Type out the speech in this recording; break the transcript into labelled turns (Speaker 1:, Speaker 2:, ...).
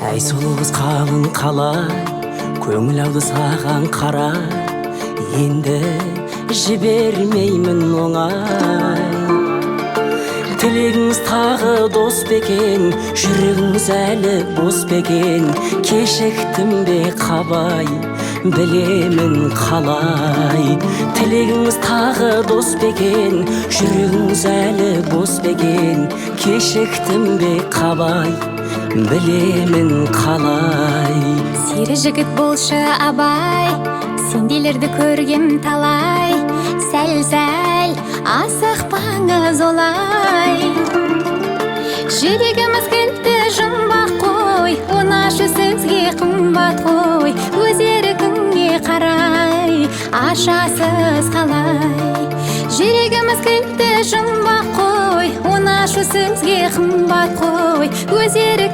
Speaker 1: Әй сұлу қыз қалың қалай, көңіл ауды саған қарай, енді жібермеймін оңай. Тілегіңіз тағы дос бекен, жүрегіңіз әлі бос бекен, кешіктім бе қабай, білемін қалай. Тілегіңіз тағы дос бекен, жүрегіңіз әлі бос бекен, кешіктім бе қабай, білемін қалай.
Speaker 2: Сері жігіт болшы абай, сенделерді көргем талай, сәл-сәл асықпаңыз олай. Жүрегіміз кілті жұмбақ қой, онашы сөзге қымбат қой, өз еркіңе қарай ашасыз қалай. Жүрегіміз кілті жұмбақ қой, онашы сөзге қымбат қой, өз еркің